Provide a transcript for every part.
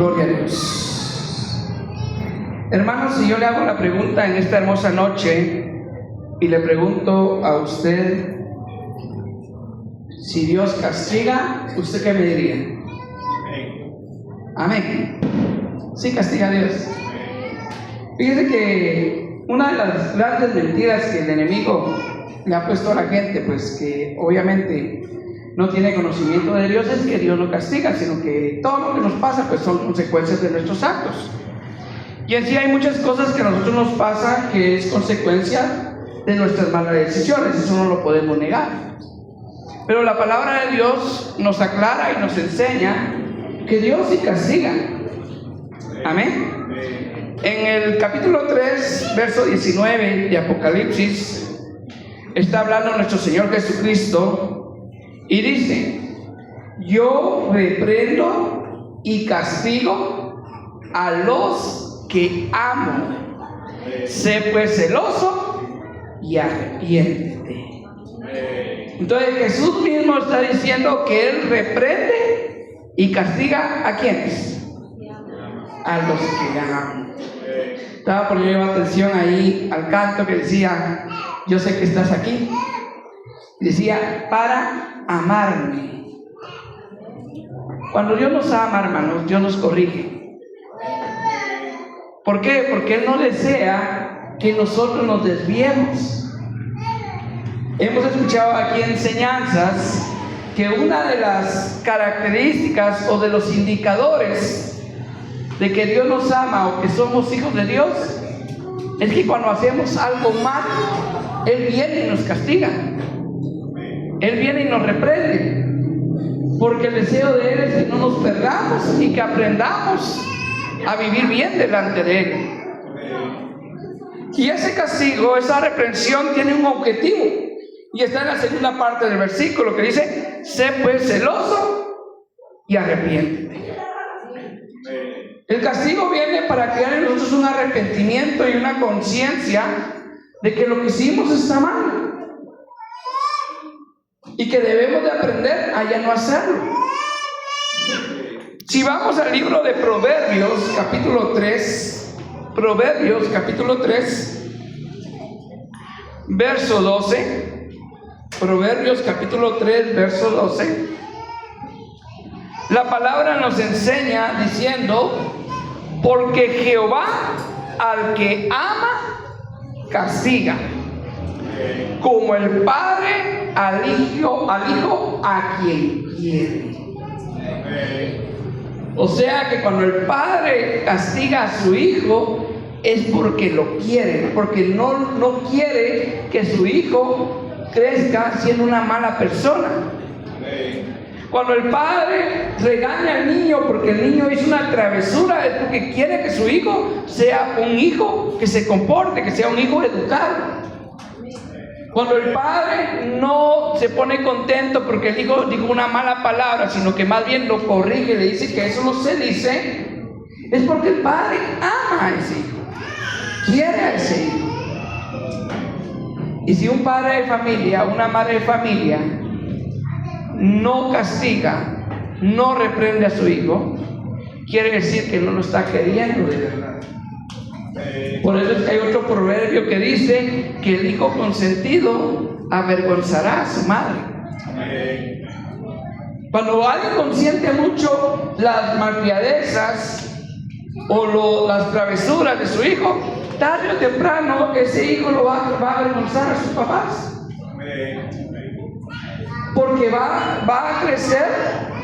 Gloria a Dios. Hermanos, si yo le hago la pregunta en esta hermosa noche y le pregunto a usted si Dios castiga, ¿usted qué me diría? Amén. Sí, castiga a Dios. Fíjese que una de las grandes mentiras que el enemigo le ha puesto a la gente, pues que obviamente no tiene conocimiento de Dios, es que Dios no castiga, sino que todo lo que nos pasa pues son consecuencias de nuestros actos. Y en sí hay muchas cosas que a nosotros nos pasa que es consecuencia de nuestras malas decisiones, eso no lo podemos negar. Pero la palabra de Dios nos aclara y nos enseña que Dios sí castiga. Amén. En el capítulo 3, verso 19 de Apocalipsis, está hablando nuestro Señor Jesucristo y dice: yo reprendo y castigo a los que amo. Sé pues celoso y arrepiéntete. Entonces Jesús mismo está diciendo que Él reprende y castiga ¿a quiénes? A los que aman. Estaba poniendo atención ahí al canto que decía: yo sé que estás aquí. Decía: para amarme. Cuando Dios nos ama, hermanos, Dios nos corrige. ¿Por qué? Porque Él no desea que nosotros nos desviemos. Hemos escuchado aquí enseñanzas que una de las características o de los indicadores de que Dios nos ama o que somos hijos de Dios es que cuando hacemos algo mal, Él viene y nos castiga. Él viene y nos reprende, porque el deseo de Él es que no nos perdamos y que aprendamos a vivir bien delante de Él. Y ese castigo, esa reprensión tiene un objetivo, y está en la segunda parte del versículo que dice: sé pues celoso y arrepiéntete. El castigo viene para crear en nosotros un arrepentimiento y una conciencia de que lo que hicimos está mal y que debemos de aprender a ya no hacerlo. Si vamos al libro de Proverbios capítulo 3, Proverbios capítulo 3, verso 12, Proverbios capítulo 3, verso 12, la palabra nos enseña diciendo: porque Jehová al que ama castiga, como el padre al hijo a quien quiere. O sea que cuando el padre castiga a su hijo es porque lo quiere, porque no quiere que su hijo crezca siendo una mala persona. Cuando el padre regaña al niño porque el niño hizo una travesura, es porque quiere que su hijo sea un hijo que se comporte, que sea un hijo educado. Cuando el padre no se pone contento porque el hijo dijo una mala palabra, sino que más bien lo corrige y le dice que eso no se dice, es porque el padre ama a ese hijo, quiere a ese hijo. Y si un padre de familia, una madre de familia no castiga, no reprende a su hijo, quiere decir que no lo está queriendo de verdad. Por eso es que hay otro proverbio que dice que el hijo consentido avergonzará a su madre. Cuando alguien consiente mucho las malcriadezas o las travesuras de su hijo, tarde o temprano ese hijo lo va a avergonzar a sus papás. Porque va a crecer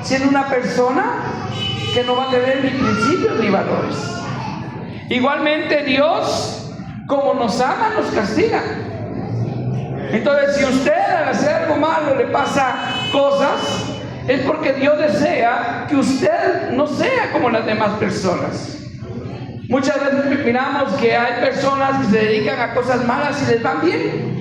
siendo una persona que no va a tener ni principios ni valores. Igualmente Dios, como nos ama, nos castiga. Entonces, si usted al hacer algo malo le pasa cosas, es porque Dios desea que usted no sea como las demás personas. Muchas veces miramos que hay personas que se dedican a cosas malas y les van bien.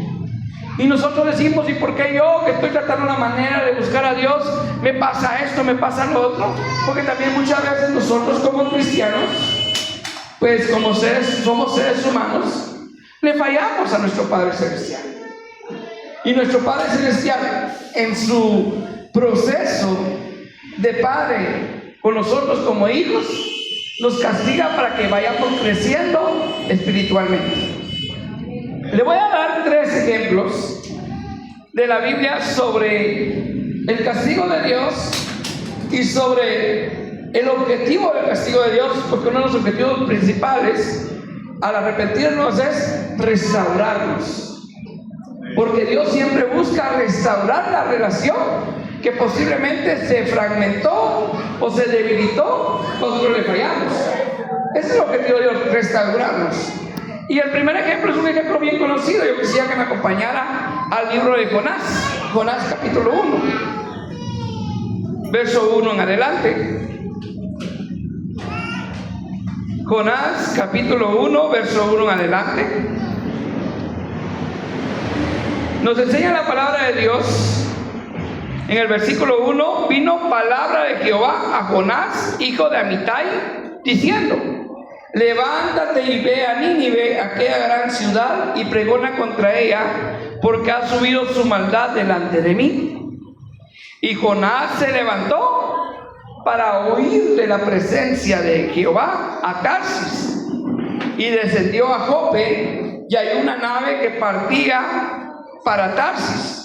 Y nosotros decimos: ¿y por qué yo, que estoy tratando una manera de buscar a Dios, me pasa esto, me pasa lo otro? Porque también muchas veces nosotros como cristianos, pues como somos seres humanos, le fallamos a nuestro Padre Celestial. Y nuestro Padre Celestial, en su proceso de Padre con nosotros como hijos, nos castiga para que vayamos creciendo espiritualmente. Le voy a dar 3 ejemplos de la Biblia sobre el castigo de Dios y sobre el objetivo del castigo de Dios, porque uno de los objetivos principales al arrepentirnos es restaurarnos, porque Dios siempre busca restaurar la relación que posiblemente se fragmentó o se debilitó cuando le fallamos. Ese es el objetivo de Dios, restaurarnos. Y el primer ejemplo es un ejemplo bien conocido. Yo quisiera que me acompañara al libro de Jonás capítulo 1, verso 1 en adelante. Jonás capítulo 1, verso 1 en adelante. Nos enseña la palabra de Dios. En el versículo 1, vino palabra de Jehová a Jonás, hijo de Amitai, diciendo: levántate y ve a Nínive, aquella gran ciudad, y pregona contra ella, porque ha subido su maldad delante de mí. Y Jonás se levantó para huir de la presencia de Jehová a Tarsis, y descendió a Jope, y hay una nave que partía para Tarsis,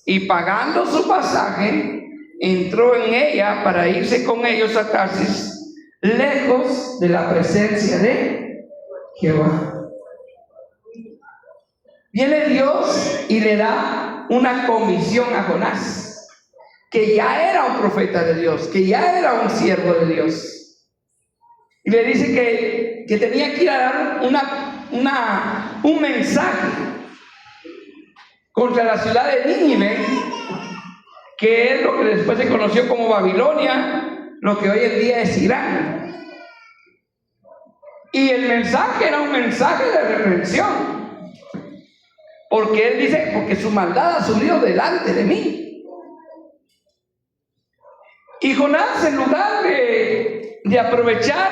y pagando su pasaje, entró en ella para irse con ellos a Tarsis, lejos de la presencia de Jehová. Viene Dios y le da una comisión a Jonás, que ya era un profeta de Dios, que ya era un siervo de Dios, y le dice que tenía que ir a dar un mensaje contra la ciudad de Nínive, que es lo que después se conoció como Babilonia, lo que hoy en día es Irán. Y el mensaje era un mensaje de reprensión, porque él dice: porque su maldad ha subido delante de mí. Y Jonás, en lugar de aprovechar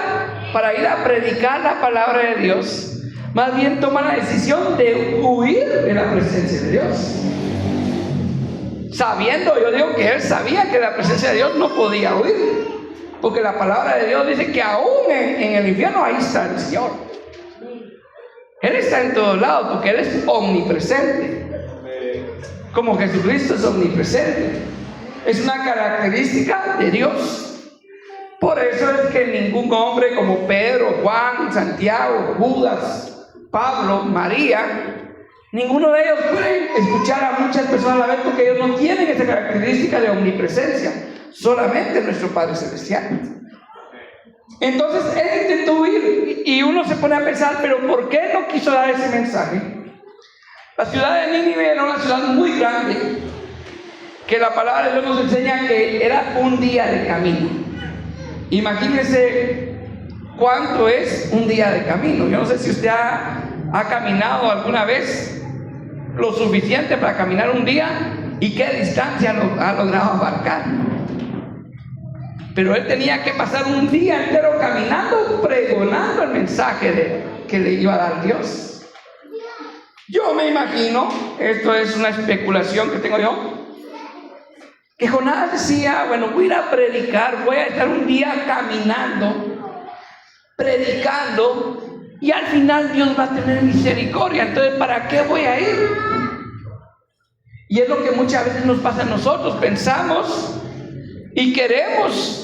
para ir a predicar la palabra de Dios, más bien toma la decisión de huir de la presencia de Dios, sabiendo, yo digo que él sabía que la presencia de Dios no podía huir, porque la palabra de Dios dice que aún en el infierno ahí está el Señor. Él está en todos lados, porque Él es omnipresente, como Jesucristo es omnipresente. Es una característica de Dios. Por eso es que ningún hombre como Pedro, Juan, Santiago, Judas, Pablo, María, ninguno de ellos puede escuchar a muchas personas a la vez, porque ellos no tienen esa característica de omnipresencia, solamente nuestro Padre Celestial. Entonces él intentó huir, y uno se pone a pensar: pero ¿por qué no quiso dar ese mensaje? La ciudad de Nínive era una ciudad muy grande, que la palabra de Dios nos enseña que era un día de camino. Imagínense cuánto es un día de camino. Yo no sé si usted ha caminado alguna vez lo suficiente para caminar un día y qué distancia ha logrado abarcar. Pero él tenía que pasar un día entero caminando, pregonando el mensaje que le iba a dar Dios. Yo me imagino, esto es una especulación que tengo yo, que Jonás decía: bueno, voy a ir a predicar, voy a estar un día caminando, predicando, y al final Dios va a tener misericordia. Entonces, ¿para qué voy a ir? Y es lo que muchas veces nos pasa a nosotros. Pensamos y queremos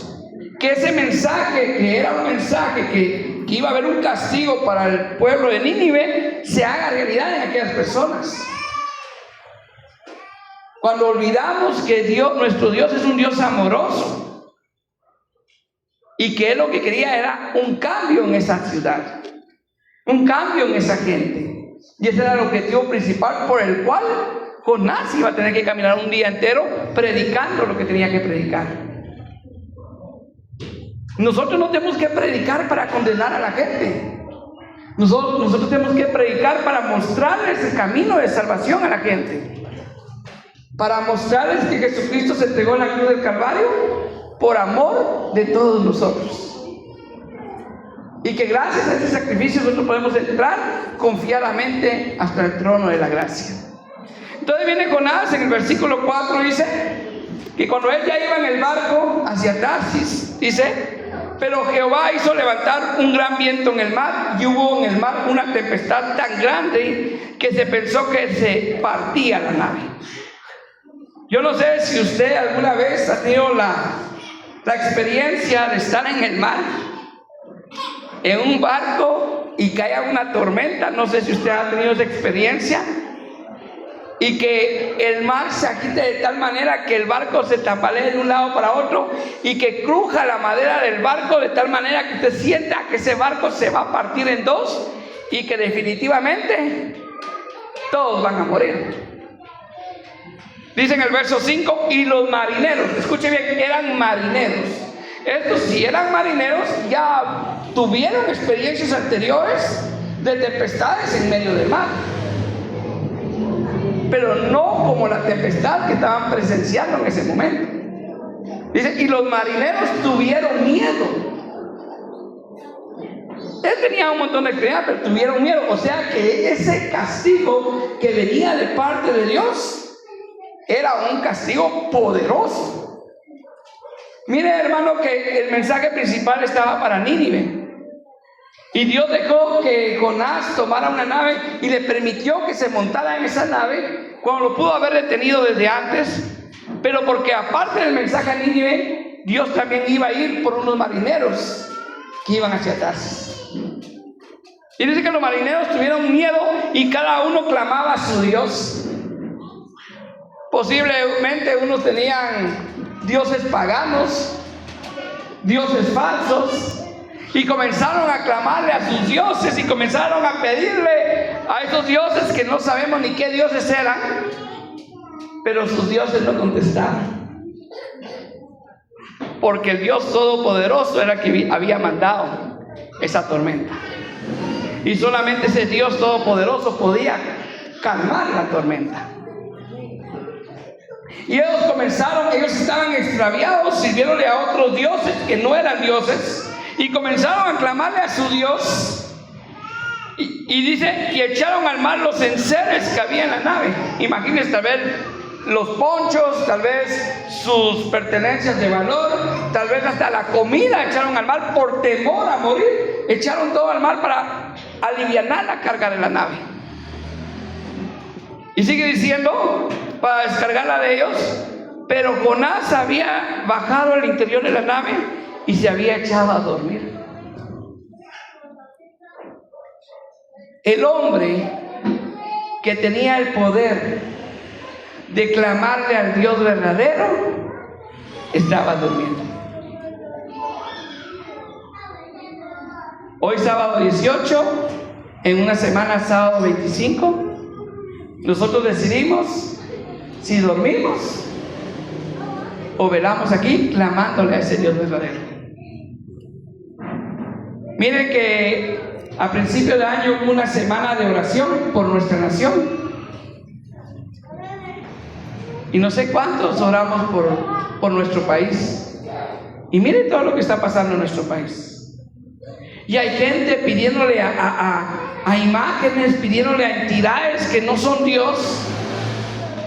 que ese mensaje, que era un mensaje que iba a haber un castigo para el pueblo de Nínive, se haga realidad en aquellas personas. Cuando olvidamos que Dios, nuestro Dios, es un Dios amoroso, y que Él lo que quería era un cambio en esa ciudad, un cambio en esa gente. Y ese era el objetivo principal por el cual Jonás iba a tener que caminar un día entero predicando lo que tenía que predicar. Nosotros no tenemos que predicar para condenar a la gente. Nosotros tenemos que predicar para mostrarles el camino de salvación a la gente, para mostrarles que Jesucristo se entregó en la cruz del Calvario por amor de todos nosotros, y que gracias a ese sacrificio nosotros podemos entrar confiadamente hasta el trono de la gracia. Entonces viene Jonás en el versículo 4, dice que cuando él ya iba en el barco hacia Tarsis, dice Pero Jehová hizo levantar un gran viento en el mar, y hubo en el mar una tempestad tan grande que se pensó que se partía la nave. Yo no sé si usted alguna vez ha tenido la experiencia de estar en el mar, en un barco, y que haya una tormenta. No sé si usted ha tenido esa experiencia, y que el mar se agite de tal manera que el barco se tambalee de un lado para otro, y que cruja la madera del barco de tal manera que usted sienta que ese barco se va a partir en dos, y que definitivamente todos van a morir. Dice en el verso 5, y los marineros, escuche bien, eran marineros. Estos, si eran marineros, ya tuvieron experiencias anteriores de tempestades en medio del mar, pero no como la tempestad que estaban presenciando en ese momento. Dice, y los marineros tuvieron miedo. Él tenía un montón de experiencia, pero tuvieron miedo. O sea que ese castigo que venía de parte de Dios era un castigo poderoso. Mire, hermano, que el mensaje principal estaba para Nínive. Y Dios dejó que Jonás tomara una nave y le permitió que se montara en esa nave, cuando lo pudo haber detenido desde antes. Pero porque aparte del mensaje a Nínive, Dios también iba a ir por unos marineros que iban hacia Tarsis. Y dice que los marineros tuvieron miedo y cada uno clamaba a su Dios. Posiblemente unos tenían dioses paganos, dioses falsos, y comenzaron a clamarle a sus dioses y comenzaron a pedirle a esos dioses que no sabemos ni qué dioses eran, pero sus dioses no contestaban, porque el Dios Todopoderoso era el que había mandado esa tormenta, y solamente ese Dios Todopoderoso podía calmar la tormenta. Y ellos estaban extraviados, sirviéndole a otros dioses que no eran dioses, y comenzaron a clamarle a su Dios. Y dice, y echaron al mar los enseres que había en la nave. Imagínense, tal vez los ponchos, tal vez sus pertenencias de valor, tal vez hasta la comida echaron al mar por temor a morir. Echaron todo al mar para alivianar la carga de la nave. Y sigue diciendo, para descargarla de ellos, pero Jonás había bajado al interior de la nave y se había echado a dormir. El hombre que tenía el poder de clamarle al Dios verdadero estaba durmiendo. Hoy sábado 18, en una semana sábado 25, nosotros decidimos si dormimos o velamos aquí clamándole a ese Dios verdadero. Miren que a principio de año hubo una semana de oración por nuestra nación, y no sé cuántos oramos por nuestro país. Y miren todo lo que está pasando en nuestro país. Y hay gente pidiéndole a imágenes, pidiéndole a entidades que no son Dios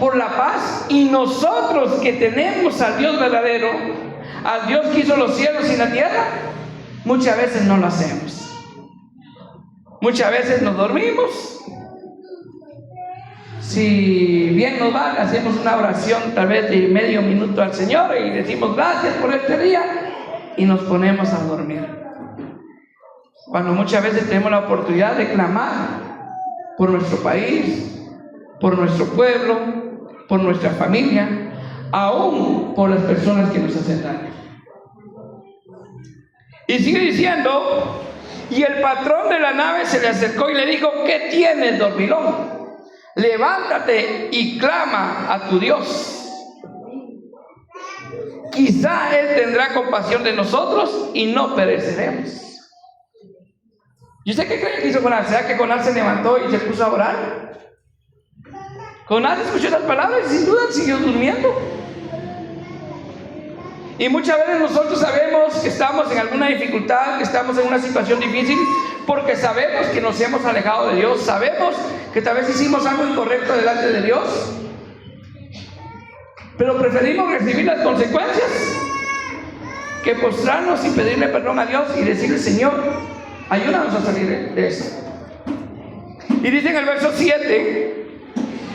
por la paz. Y nosotros que tenemos al Dios verdadero, al Dios que hizo los cielos y la tierra, muchas veces no lo hacemos. Muchas veces nos dormimos. Si bien nos va, hacemos una oración tal vez de medio minuto al Señor y decimos gracias por este día y nos ponemos a dormir, cuando muchas veces tenemos la oportunidad de clamar por nuestro país, por nuestro pueblo, por nuestra familia, aún por las personas que nos hacen daño. Y sigue diciendo, y el patrón de la nave se le acercó y le dijo, ¿qué tienes, dormilón? Levántate y clama a tu Dios. Quizá Él tendrá compasión de nosotros y no pereceremos. ¿Y usted qué cree que hizo Jonás? ¿Será que Jonás se levantó y se puso a orar? Jonás escuchó esas palabras y sin duda siguió durmiendo. Y muchas veces nosotros sabemos que estamos en alguna dificultad, que estamos en una situación difícil, porque sabemos que nos hemos alejado de Dios, sabemos que tal vez hicimos algo incorrecto delante de Dios, pero preferimos recibir las consecuencias que postrarnos y pedirle perdón a Dios y decirle: Señor, ayúdanos a salir de esto. Y dice en el verso 7: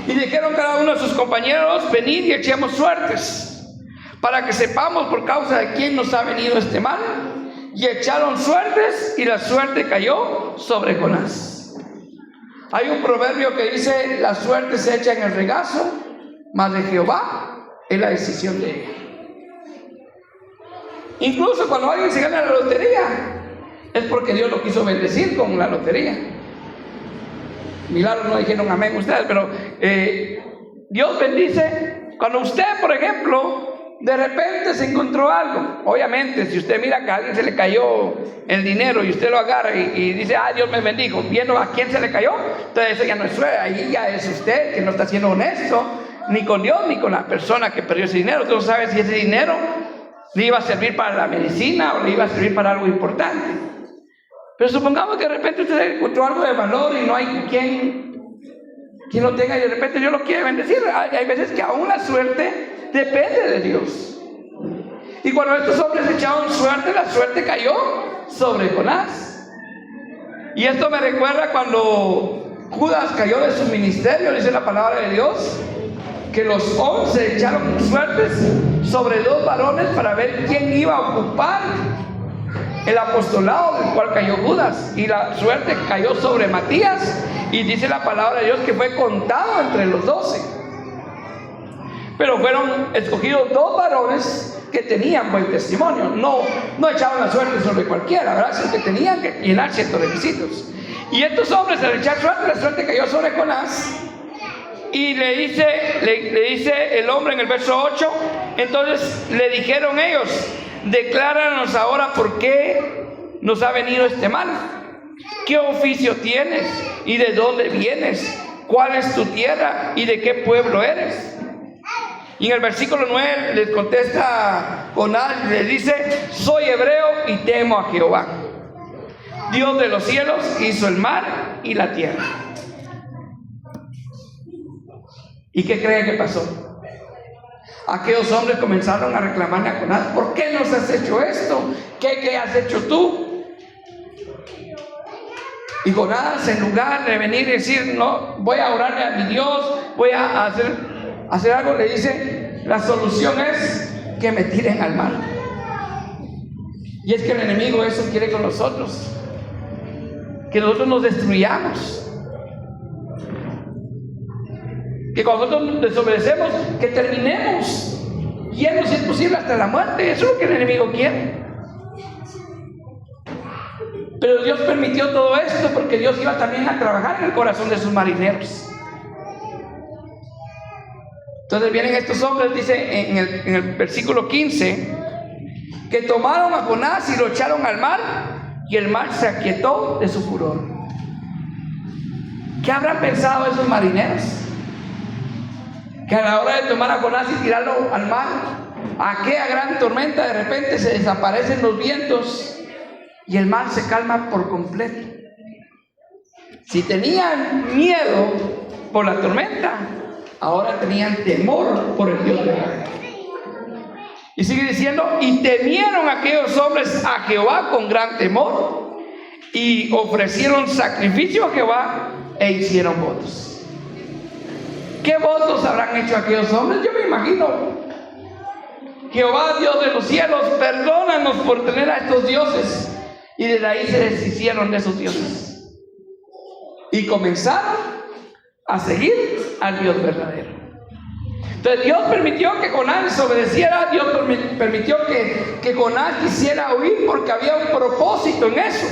y dijeron cada uno de sus compañeros: venid y echemos suertes, para que sepamos por causa de quién nos ha venido este mal. Y echaron suertes, y la suerte cayó sobre Jonás. Hay un proverbio que dice: la suerte se echa en el regazo, mas de Jehová es la decisión de ella. Incluso cuando alguien se gana la lotería, es porque Dios lo quiso bendecir con la lotería. Milagros no dijeron amén ustedes, pero Dios bendice. Cuando usted, por ejemplo, de repente se encontró algo, obviamente, si usted mira que a alguien se le cayó el dinero y usted lo agarra y dice: Dios me bendijo, viendo a quién se le cayó, entonces eso ya no es suerte, ahí ya es usted que no está siendo honesto, ni con Dios ni con la persona que perdió ese dinero. Usted no sabe si ese dinero le iba a servir para la medicina o le iba a servir para algo importante. Pero supongamos que de repente usted encontró algo de valor y no hay quien lo tenga, y de repente Dios lo quiere bendecir. Hay veces que aún la suerte depende de Dios. Y cuando estos hombres echaron suerte, la suerte cayó sobre Jonás. Y esto me recuerda cuando Judas cayó de su ministerio. Dice la palabra de Dios que los 11 echaron suertes sobre 2 varones para ver quién iba a ocupar el apostolado del cual cayó Judas. Y la suerte cayó sobre Matías, y dice la palabra de Dios que fue contado entre los 12. Pero fueron escogidos 2 varones que tenían buen testimonio. No echaban la suerte sobre cualquiera, ¿verdad? Sino que tenían que llenar ciertos requisitos. Y estos hombres, al echar suerte, la suerte cayó sobre Jonás. Y le dice el hombre en el verso 8: entonces le dijeron ellos: decláranos ahora por qué nos ha venido este mal. ¿Qué oficio tienes? ¿Y de dónde vienes? ¿Cuál es tu tierra? ¿Y de qué pueblo eres? Y en el versículo 9 les contesta Jonás, les dice: soy hebreo y temo a Jehová, Dios de los cielos, hizo el mar y la tierra. ¿Y qué creen que pasó? Aquellos hombres comenzaron a reclamarle a Jonás: ¿por qué nos has hecho esto? ¿Qué has hecho tú? Y Jonás, en lugar de venir y decir: no, voy a orarle a mi Dios, voy a hacer algo, le dice: la solución es que me tiren al mar. Y es que el enemigo eso quiere con nosotros, que nosotros nos destruyamos, que cuando nosotros desobedecemos, que terminemos yendo, si es posible, hasta la muerte. Eso es lo que el enemigo quiere. Pero Dios permitió todo esto porque Dios iba también a trabajar en el corazón de sus marineros. Entonces vienen estos hombres, dice en el versículo 15, que tomaron a Jonás y lo echaron al mar, y el mar se aquietó de su furor. ¿Qué habrán pensado esos marineros? Que a la hora de tomar a Jonás y tirarlo al mar, aquella gran tormenta, de repente se desaparecen los vientos y el mar se calma por completo. Si tenían miedo por la tormenta, ahora tenían temor por el Dios verdadero. Y sigue diciendo: y temieron aquellos hombres a Jehová con gran temor, y ofrecieron sacrificio a Jehová e hicieron votos. ¿Qué votos habrán hecho aquellos hombres? Yo me imagino: Jehová, Dios de los cielos, perdónanos por tener a estos dioses. Y desde ahí se deshicieron de esos dioses y comenzaron a seguir al Dios verdadero. Entonces Dios permitió que Jonás desobedeciera. Dios permitió que Jonás quisiera huir, porque había un propósito en eso.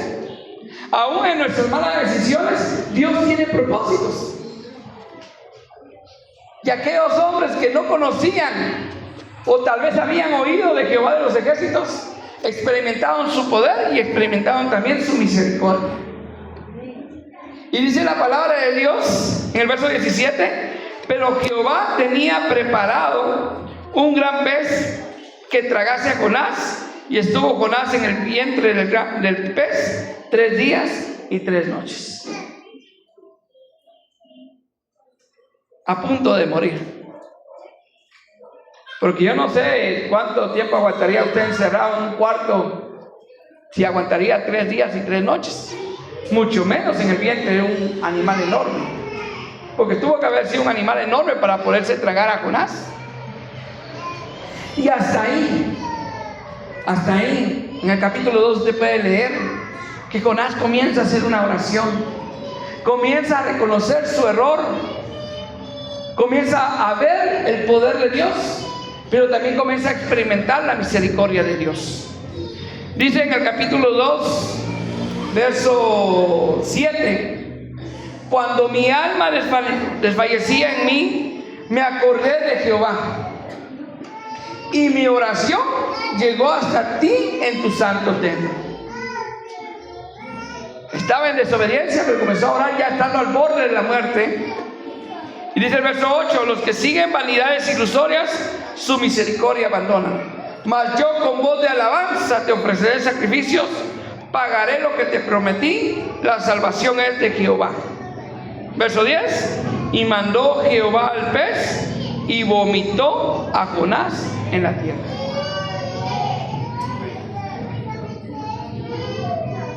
Aún en nuestras malas decisiones, Dios tiene propósitos. Y aquellos hombres que no conocían, o tal vez habían oído de Jehová de los ejércitos, experimentaron su poder y experimentaron también su misericordia. Y dice la palabra de Dios en el verso 17: pero Jehová tenía preparado un gran pez que tragase a Jonás, y estuvo Jonás en el vientre del pez 3 días y 3 noches, a punto de morir. Porque yo no sé cuánto tiempo aguantaría usted encerrado en un cuarto, si aguantaría 3 días y 3 noches, mucho menos en el vientre de un animal enorme, porque tuvo que haber sido un animal enorme para poderse tragar a Jonás. Y hasta ahí, en el capítulo 2 usted puede leer que Jonás comienza a hacer una oración, comienza a reconocer su error, comienza a ver el poder de Dios, pero también comienza a experimentar la misericordia de Dios. Dice en el capítulo 2, verso 7: cuando mi alma desfallecía en mí, me acordé de Jehová, y mi oración llegó hasta ti en tu santo templo. Estaba en desobediencia, pero comenzó a orar ya estando al borde de la muerte. Y dice el verso 8: los que siguen vanidades ilusorias, su misericordia abandonan. Mas yo con voz de alabanza te ofreceré sacrificios, pagaré lo que te prometí, la salvación es de Jehová. Verso 10: y mandó Jehová al pez, y vomitó a Jonás en la tierra.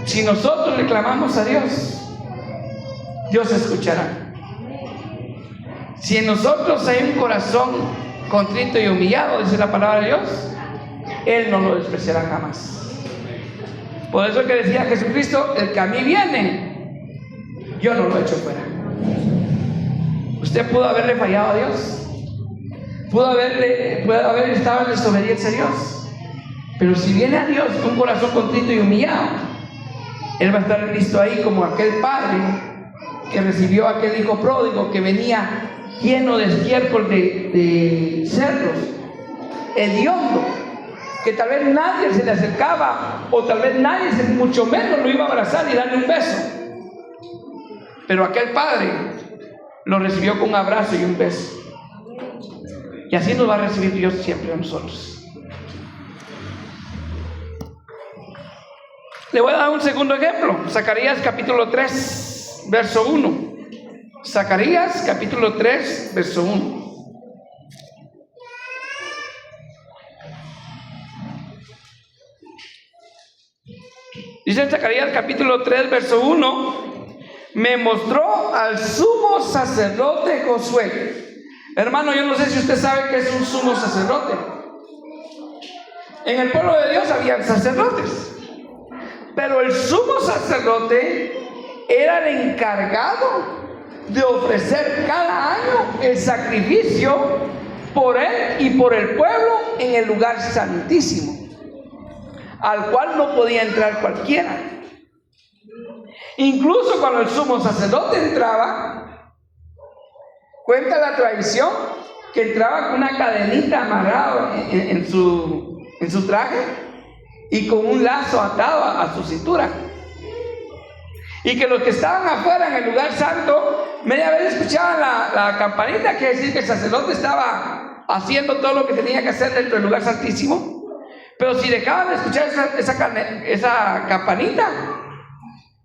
Si nosotros le clamamos a Dios, Dios escuchará. Si en nosotros hay un corazón contrito y humillado, dice la palabra de Dios, Él no lo despreciará jamás. Por eso que decía Jesucristo: el que a mí viene, yo no lo echo fuera. Usted pudo haberle fallado a Dios, pudo haber estado en desobediencia a Dios, pero si viene a Dios con un corazón contrito y humillado, Él va a estar listo ahí, como aquel padre que recibió a aquel hijo pródigo que venía lleno de estiércol de cerdos, hediondo, que tal vez nadie se le acercaba, o tal vez nadie, mucho menos, lo iba a abrazar y darle un beso. Pero aquel padre lo recibió con un abrazo y un beso. Y así nos va a recibir Dios siempre a nosotros. Le voy a dar un segundo ejemplo. Zacarías capítulo 3, verso 1. Zacarías capítulo 3, verso 1. Dice en Zacarías capítulo 3, verso 1: me mostró al sumo sacerdote Josué. Hermano, yo no sé si usted sabe que es un sumo sacerdote. En el pueblo de Dios había sacerdotes, pero el sumo sacerdote era el encargado de ofrecer cada año el sacrificio por él y por el pueblo en el lugar santísimo, al cual no podía entrar cualquiera. Incluso cuando el sumo sacerdote entraba, cuenta la tradición que entraba con una cadenita amarrada en su traje y con un lazo atado a su cintura. Y que los que estaban afuera en el lugar santo, media vez escuchaban la campanita, quiere decir que el sacerdote estaba haciendo todo lo que tenía que hacer dentro del lugar santísimo. Pero si dejaban de escuchar esa campanita,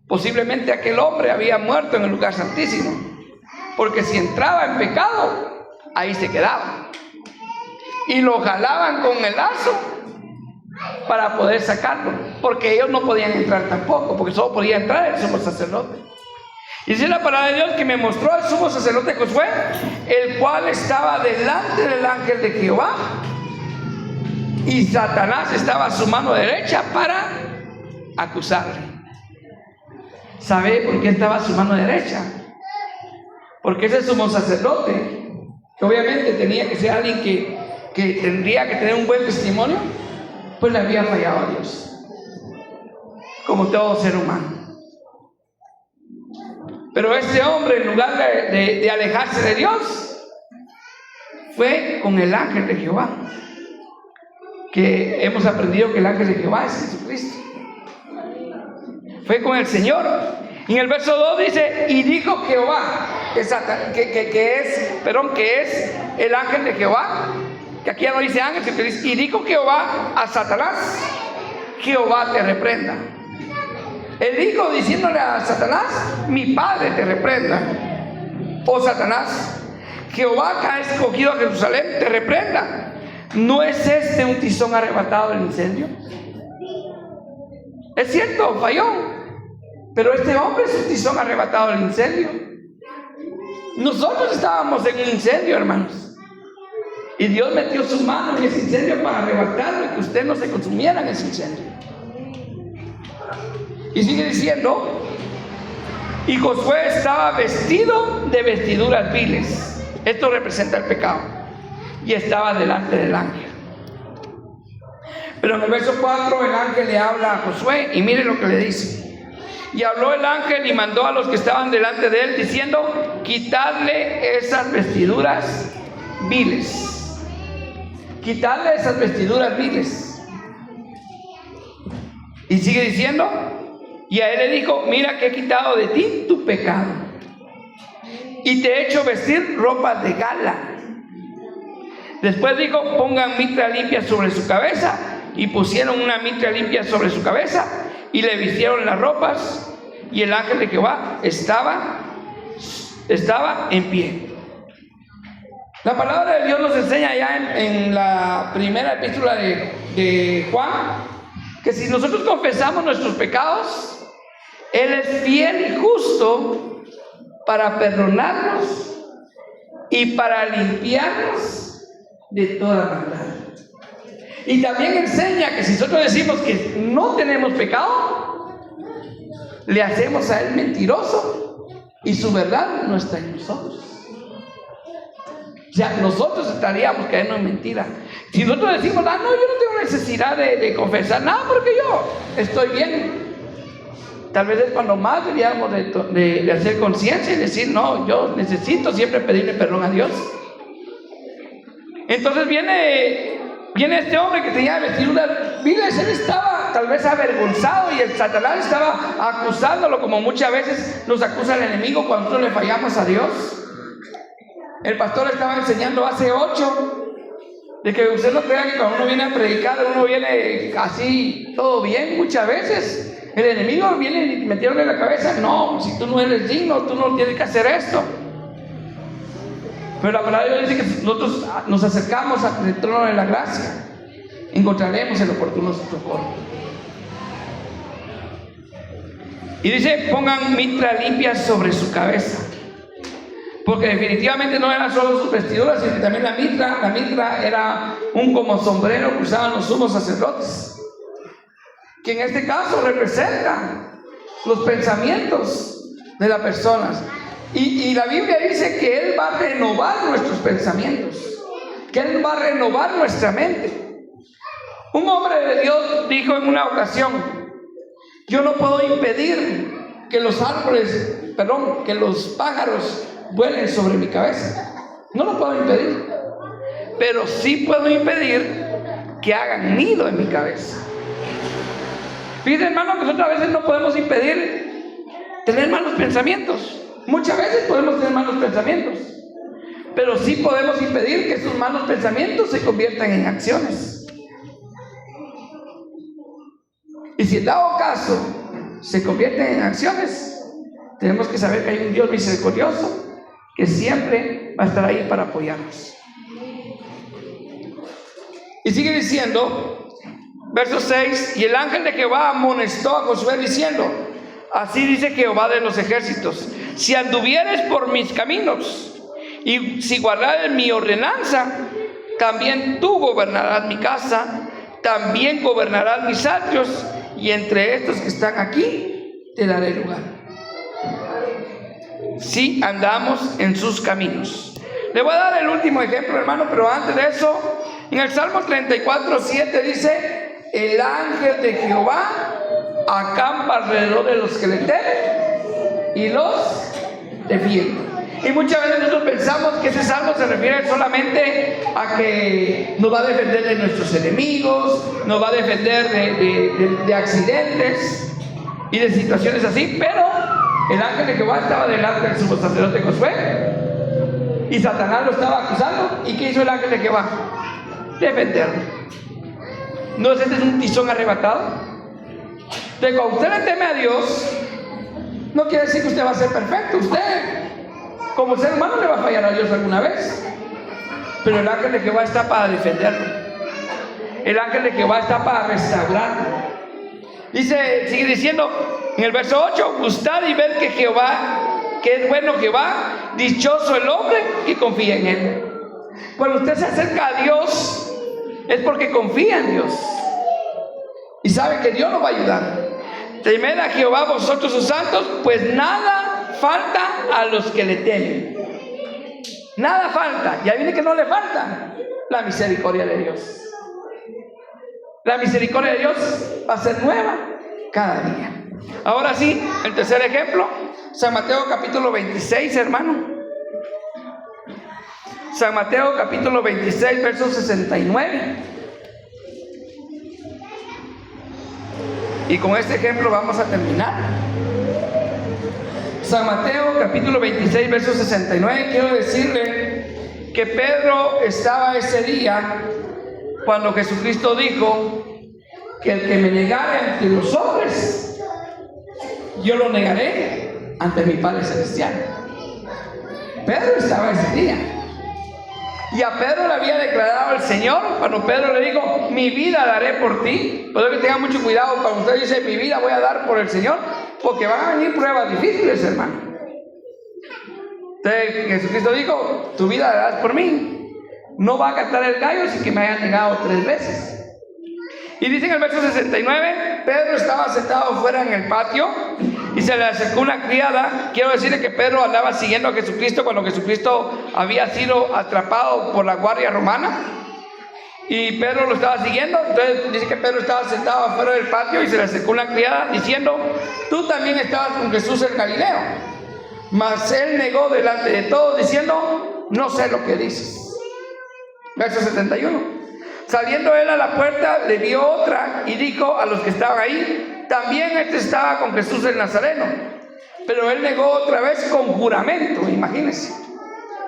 posiblemente aquel hombre había muerto en el lugar santísimo, porque si entraba en pecado, ahí se quedaba, y lo jalaban con el lazo para poder sacarlo, porque ellos no podían entrar tampoco, porque solo podía entrar el sumo sacerdote. Y dice la palabra de Dios que me mostró al sumo sacerdote Josué, el cual estaba delante del ángel de Jehová, y Satanás estaba a su mano derecha para acusarle. ¿Sabe por qué estaba a su mano derecha? Porque ese sumo sacerdote, que obviamente tenía que ser alguien que tendría que tener un buen testimonio, pues le había fallado a Dios, como todo ser humano. Pero este hombre, en lugar de alejarse de Dios, fue con el ángel de Jehová, que hemos aprendido que el ángel de Jehová es Jesucristo. Fue con el Señor. Y en el verso 2 dice: y dijo Jehová, que es el ángel de Jehová, que aquí ya no dice ángel, sino que dice: y dijo Jehová a Satanás, Jehová te reprenda. Él dijo diciéndole a Satanás: mi padre te reprenda. Oh Satanás, Jehová que ha escogido a Jerusalén te reprenda. ¿No es este un tizón arrebatado del incendio? Es cierto, falló, pero este hombre es un tizón arrebatado del incendio. Nosotros estábamos en un incendio, hermanos, y Dios metió su mano en ese incendio para arrebatarlo y que usted no se consumiera en ese incendio. Y sigue diciendo: y Josué estaba vestido de vestiduras viles. Esto representa el pecado. Y estaba delante del ángel. Pero en el verso 4 el ángel le habla a Josué y mire lo que le dice: y habló el ángel y mandó a los que estaban delante de él diciendo: quitadle esas vestiduras viles. Quitadle esas vestiduras viles. Y sigue diciendo: y a él le dijo: mira que he quitado de ti tu pecado y te he hecho vestir ropas de gala. Después dijo: pongan mitra limpia sobre su cabeza. Y pusieron una mitra limpia sobre su cabeza y le vistieron las ropas, y el ángel de Jehová estaba en pie. La palabra de Dios nos enseña ya en la primera epístola de Juan, que si nosotros confesamos nuestros pecados, Él es fiel y justo para perdonarnos y para limpiarnos de toda maldad. Y también enseña que si nosotros decimos que no tenemos pecado, le hacemos a Él mentiroso y su verdad no está en nosotros. O sea, nosotros estaríamos cayendo en mentira. Si nosotros decimos: no, yo no tengo necesidad de confesar nada porque yo estoy bien, tal vez es cuando más deberíamos de hacer conciencia y decir: no, yo necesito siempre pedirle perdón a Dios. Entonces viene este hombre que tenía vestiduras viles. Él estaba tal vez avergonzado y el Satanás estaba acusándolo, como muchas veces nos acusa el enemigo cuando nosotros le fallamos a Dios. El pastor estaba enseñando hace 8 de que usted no crea que cuando uno viene a predicar, uno viene así todo bien. Muchas veces el enemigo viene metiéndole en la cabeza: no, si tú no eres digno, tú no tienes que hacer esto. Pero la palabra de Dios dice que si nosotros nos acercamos al trono de la gracia, encontraremos el oportuno socorro. Y dice: pongan mitra limpia sobre su cabeza. Porque definitivamente no eran solo sus vestiduras, sino que también la mitra era un como sombrero que usaban los sumos sacerdotes, que en este caso representa los pensamientos de las personas. Y la Biblia dice que Él va a renovar nuestros pensamientos, que Él va a renovar nuestra mente. Un hombre de Dios dijo en una ocasión: yo no puedo impedir que los pájaros vuelen sobre mi cabeza. No lo puedo impedir, pero sí puedo impedir que hagan nido en mi cabeza. Fíjense, hermano, que nosotros a veces no podemos impedir tener malos pensamientos. Muchas veces podemos tener malos pensamientos, pero sí podemos impedir que esos malos pensamientos se conviertan en acciones. Y si en dado caso se convierten en acciones, tenemos que saber que hay un Dios misericordioso que siempre va a estar ahí para apoyarnos. Y sigue diciendo, verso 6: y el ángel de Jehová amonestó a Josué diciendo: así dice Jehová de los ejércitos, si anduvieres por mis caminos y si guardares mi ordenanza, también tú gobernarás mi casa, también gobernarás mis atrios, y entre estos que están aquí te daré lugar. Si andamos en sus caminos. Le voy a dar el último ejemplo, hermano, pero antes de eso, en el Salmo 34:7 dice: el ángel de Jehová acampa alrededor de los que le temen y los defiende. Y muchas veces nosotros pensamos que ese salmo se refiere solamente a que nos va a defender de nuestros enemigos, nos va a defender de accidentes y de situaciones así. Pero el ángel de Jehová estaba delante del sumo sacerdote Josué y Satanás lo estaba acusando. ¿Y qué hizo el ángel de Jehová? Defenderlo. ¿No es este un tizón arrebatado? Entonces, cuando usted le teme a Dios, no quiere decir que usted va a ser perfecto. Usted, como ser humano, le va a fallar a Dios alguna vez, pero el ángel de Jehová está para defenderlo. el ángel de Jehová está para restaurar. Dice, sigue diciendo en el verso 8: gustad y ver que Jehová, que es bueno Jehová, dichoso el hombre que confía en él. Cuando usted se acerca a Dios, es porque confía en Dios y sabe que Dios lo va a ayudar. Temed a Jehová vosotros sus santos, pues nada falta a los que le temen. Nada falta. Y ahí viene que no le falta la misericordia de Dios. La misericordia de Dios va a ser nueva cada día. Ahora sí, el tercer ejemplo, San Mateo capítulo 26, hermano. San Mateo capítulo 26, verso 69. Y con este ejemplo vamos a terminar. San Mateo capítulo 26, verso 69. Quiero decirle que Pedro estaba ese día cuando Jesucristo dijo que el que me negare ante los hombres, yo lo negaré ante mi Padre Celestial. Pedro estaba ese día. Y a Pedro le había declarado el Señor, cuando Pedro le dijo, mi vida daré por ti. Por eso que tengan mucho cuidado cuando usted dice, mi vida voy a dar por el Señor, porque van a venir pruebas difíciles, hermano. Entonces Jesucristo dijo, tu vida darás por mí. No va a cantar el gallo sin que me haya negado 3 veces. Y dice en el verso 69, Pedro estaba sentado fuera en el patio y se le acercó una criada. Quiero decirle que Pedro andaba siguiendo a Jesucristo cuando Jesucristo había sido atrapado por la guardia romana. Y Pedro lo estaba siguiendo. Entonces dice que Pedro estaba sentado afuera del patio y se le acercó una criada diciendo, tú también estabas con Jesús el Galileo. Mas él negó delante de todos diciendo, no sé lo que dices. Verso 71. Saliendo él a la puerta, le vio otra y dijo a los que estaban ahí, también este estaba con Jesús el Nazareno. Pero él negó otra vez con juramento, imagínense.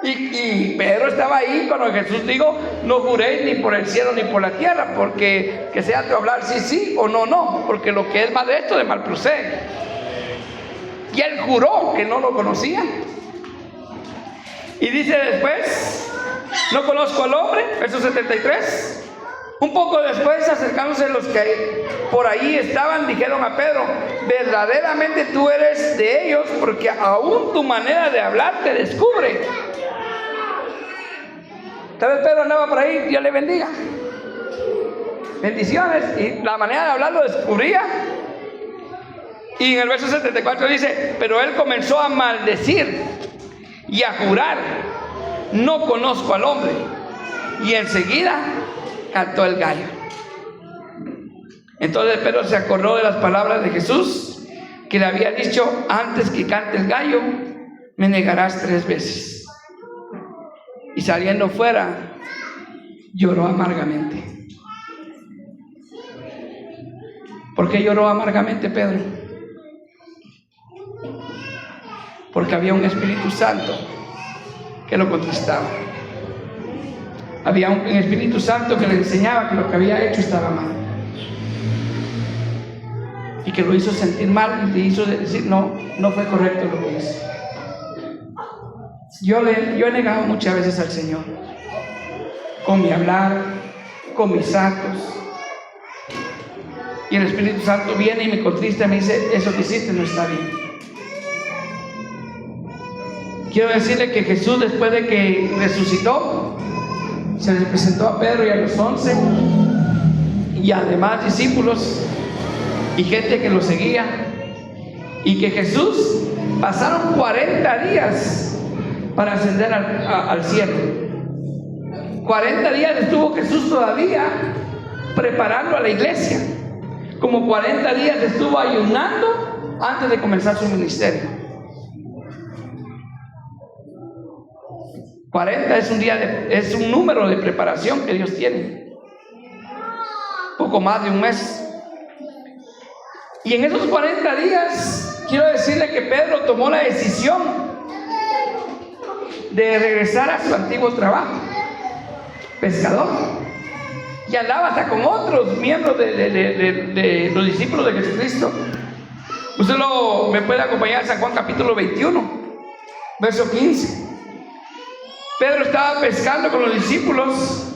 Y Pedro estaba ahí cuando Jesús dijo, no juréis ni por el cielo ni por la tierra, porque que sea tu hablar sí, sí o no, no, porque lo que es mal de esto de mal procede. Y él juró que no lo conocía. Y dice después, no conozco al hombre, verso 73. Un poco después, acercándose los que por ahí estaban, dijeron a Pedro, verdaderamente tú eres de ellos, porque aún tu manera de hablar te descubre. Tal vez Pedro andaba por ahí, Dios le bendiga, bendiciones, y la manera de hablar lo descubría. Y en el verso 74 dice, pero él comenzó a maldecir y a jurar, no conozco al hombre. Y enseguida cantó el gallo. Entonces Pedro se acordó de las palabras de Jesús, que le había dicho, antes que cante el gallo, me negarás 3 veces. Y saliendo fuera, lloró amargamente. ¿Por qué lloró amargamente Pedro? Porque había un Espíritu Santo que lo contestaba. Había un Espíritu Santo que le enseñaba que lo que había hecho estaba mal. Y que lo hizo sentir mal y le hizo decir, no fue correcto lo que hizo. Yo he negado muchas veces al Señor. Con mi hablar, con mis actos. Y el Espíritu Santo viene y me contrista y me dice, eso que hiciste no está bien. Quiero decirle que Jesús, después de que resucitó, se les presentó a Pedro y a los 11 y además discípulos y gente que lo seguía, y que Jesús pasaron 40 días para ascender al cielo. 40 días estuvo Jesús todavía preparando a la iglesia, como 40 días estuvo ayunando antes de comenzar su ministerio. 40 es un número de preparación que Dios tiene. Poco más de un mes. Y en esos 40 días, quiero decirle que Pedro tomó la decisión de regresar a su antiguo trabajo, pescador. Y andaba hasta con otros miembros de los discípulos de Jesucristo. Usted me puede acompañar a San Juan capítulo 21, verso 15. Pedro estaba pescando con los discípulos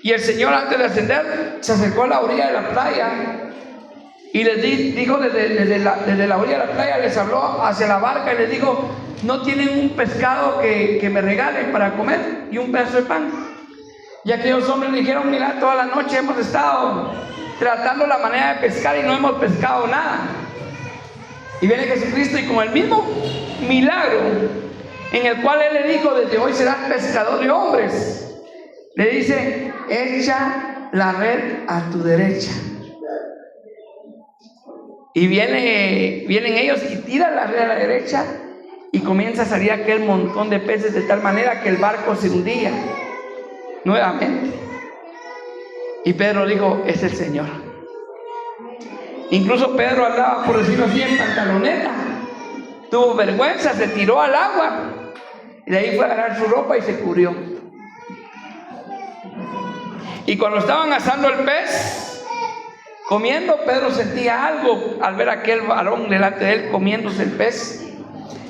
Y el Señor, antes de ascender, se acercó a la orilla de la playa y les dijo desde la orilla de la playa, les habló hacia la barca y les dijo: ¿no tienen un pescado que me regalen para comer y un pedazo de pan? Y aquellos hombres le dijeron: mira, toda la noche hemos estado tratando la manera de pescar y no hemos pescado nada. Y viene Jesucristo, y como el mismo milagro en el cual Él le dijo: desde hoy serás pescador de hombres, le dice: echa la red a tu derecha. Y vienen ellos y tiran la red a la derecha, y comienza a salir aquel montón de peces, de tal manera que el barco se hundía nuevamente. Y Pedro dijo: es el Señor. Incluso Pedro andaba, por decirlo así, en pantaloneta. Tuvo vergüenza, se tiró al agua y de ahí fue a agarrar su ropa y se cubrió. Y cuando estaban asando el pez, comiendo, Pedro sentía algo al ver a aquel varón delante de él comiéndose el pez.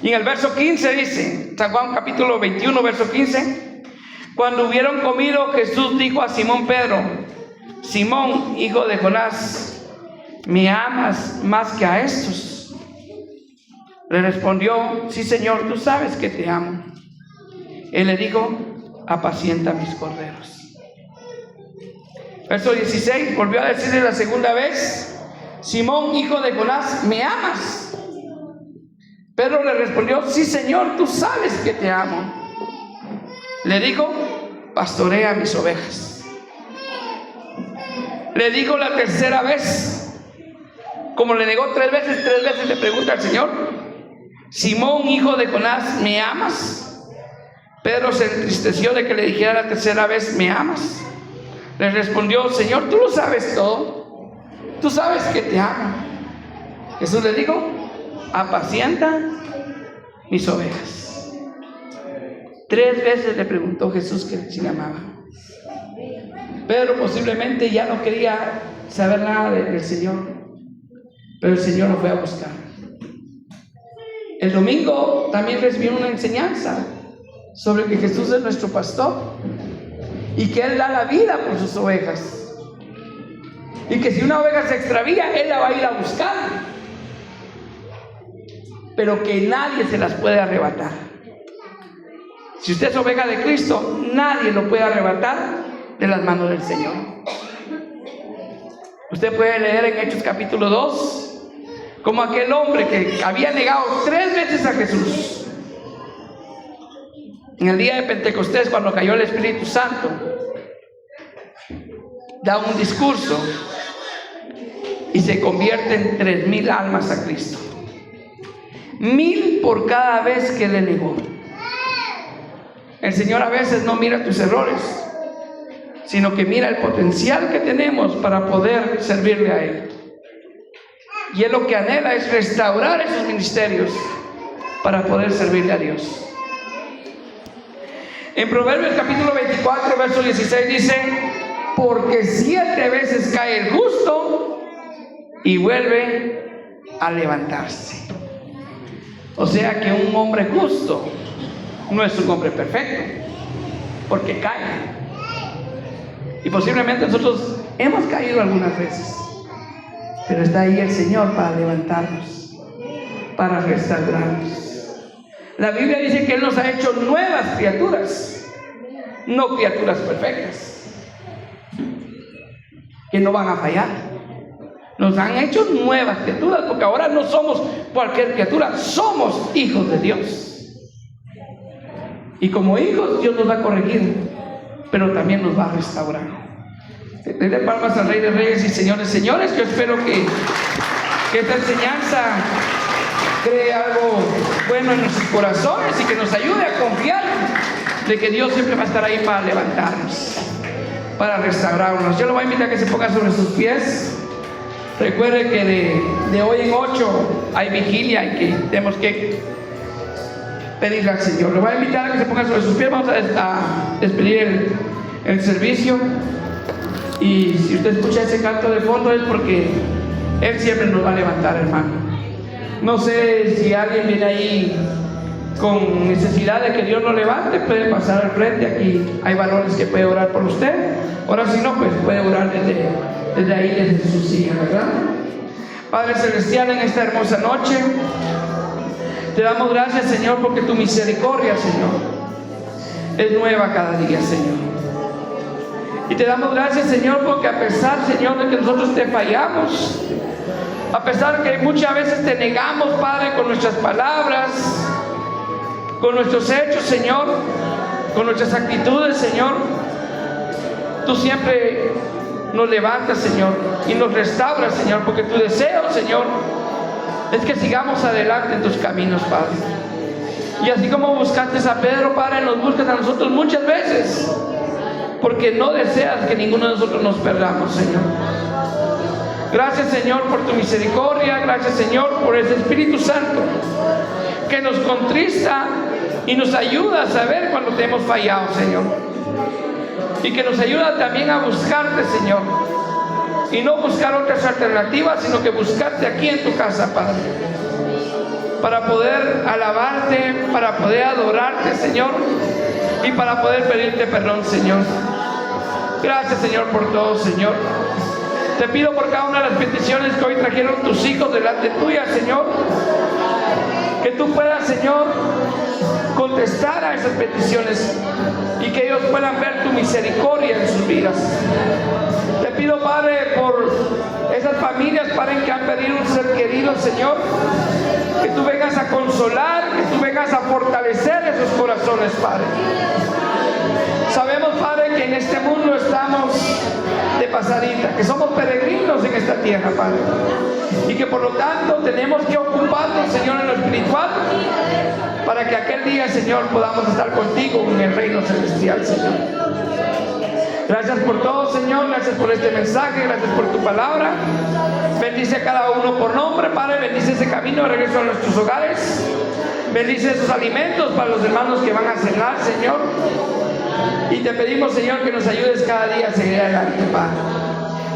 Y en el verso 15 dice, San Juan capítulo 21, verso 15: cuando hubieron comido, Jesús dijo a Simón Pedro: Simón, hijo de Jonás, ¿me amas más que a estos? Le respondió: sí, Señor, tú sabes que te amo. Él le dijo: apacienta mis corderos. Verso 16, volvió a decirle la segunda vez: Simón, hijo de Jonás, ¿me amas? Pedro le respondió: sí, Señor, tú sabes que te amo. Le dijo: pastorea mis ovejas. Le dijo la tercera vez, como le negó tres veces le pregunta al Señor: Simón, hijo de Jonás, ¿me amas? Pedro se entristeció de que le dijera la tercera vez: ¿me amas? Le respondió: Señor, tú lo sabes todo, tú sabes que te amo. Jesús le dijo: apacienta mis ovejas. Tres veces le preguntó Jesús que si le amaba. Pedro posiblemente ya no quería saber nada del Señor, pero el Señor lo fue a buscar. El domingo también recibieron una enseñanza sobre que Jesús es nuestro pastor y que Él da la vida por sus ovejas, y que si una oveja se extravía, Él la va a ir a buscar, pero que nadie se las puede arrebatar. Si usted es oveja de Cristo, nadie lo puede arrebatar de las manos del Señor. Usted puede leer en Hechos capítulo 2 como aquel hombre que había negado 3 veces a Jesús. En el día de Pentecostés, cuando cayó el Espíritu Santo, da un discurso y se convierte en 3,000 almas a Cristo. 1,000 por cada vez que le negó. El Señor a veces no mira tus errores, sino que mira el potencial que tenemos para poder servirle a Él. Y Él lo que anhela es restaurar esos ministerios para poder servirle a Dios. En Proverbios capítulo 24, verso 16 dice: porque 7 veces cae el justo y vuelve a levantarse. O sea que un hombre justo no es un hombre perfecto, porque cae. Y posiblemente nosotros hemos caído algunas veces, pero está ahí el Señor para levantarnos, para restaurarnos. La Biblia dice que Él nos ha hecho nuevas criaturas, no criaturas perfectas, que no van a fallar. Nos han hecho nuevas criaturas, porque ahora no somos cualquier criatura, somos hijos de Dios. Y como hijos, Dios nos va a corregir, pero también nos va a restaurar. Denle palmas al Rey de Reyes y Señores, señores. Yo espero que esta enseñanza cree algo bueno en nuestros corazones y que nos ayude a confiar de que Dios siempre va a estar ahí para levantarnos, para restaurarnos. Yo lo voy a invitar a que se ponga sobre sus pies. Recuerde que de hoy en 8 hay vigilia y que tenemos que pedirle al Señor. Lo voy a invitar a que se ponga sobre sus pies. Vamos a despedir el servicio. Y si usted escucha ese canto de fondo es porque Él siempre nos va a levantar, hermano. No sé si alguien viene ahí con necesidad de que Dios lo levante, puede pasar al frente. Aquí hay varones que pueden orar por usted. Ahora si no, pues puede orar desde ahí, desde su silla, ¿verdad? Padre Celestial, en esta hermosa noche te damos gracias, Señor, porque tu misericordia, Señor, es nueva cada día, Señor. Y te damos gracias, Señor, porque a pesar, Señor, de que nosotros te fallamos, a pesar que muchas veces te negamos, Padre, con nuestras palabras, con nuestros hechos, Señor, con nuestras actitudes, Señor, tú siempre nos levantas, Señor, y nos restauras, Señor, porque tu deseo, Señor, es que sigamos adelante en tus caminos, Padre. Y así como buscaste a Pedro, Padre, nos buscas a nosotros muchas veces, porque no deseas que ninguno de nosotros nos perdamos, Señor. Gracias, Señor, por tu misericordia. Gracias, Señor, por ese Espíritu Santo que nos contrista y nos ayuda a saber cuando te hemos fallado, Señor. Y que nos ayuda también a buscarte, Señor. Y no buscar otras alternativas, sino que buscarte aquí en tu casa, Padre. Para poder alabarte, para poder adorarte, Señor. Y para poder pedirte perdón, Señor. Gracias, Señor, por todo, Señor. Te pido por cada una de las peticiones que hoy trajeron tus hijos delante tuya, Señor. Que tú puedas, Señor, contestar a esas peticiones y que ellos puedan ver tu misericordia en sus vidas. Te pido, Padre, por esas familias, Padre, que han perdido un ser querido, Señor, que tú vengas a consolar, que tú vengas a fortalecer esos corazones, Padre. Sabemos, Padre, que en este mundo estamos de pasadita, que somos peregrinos en esta tierra, Padre, y que por lo tanto tenemos que ocuparnos, Señor, en lo espiritual, para que aquel día, Señor, podamos estar contigo en el reino celestial, Señor. Gracias por todo, Señor. Gracias por este mensaje. Gracias por tu palabra. Bendice a cada uno por nombre, Padre. Bendice ese camino de regreso a nuestros hogares. Bendice esos alimentos para los hermanos que van a cenar, Señor. Y te pedimos, Señor, que nos ayudes cada día a seguir adelante, Padre.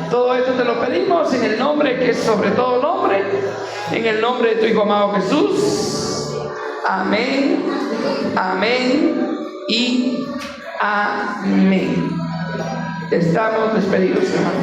Todo esto te lo pedimos en el nombre que es sobre todo nombre, en el nombre de tu Hijo amado Jesús. Amén, amén y amén. Estamos despedidos, hermanos.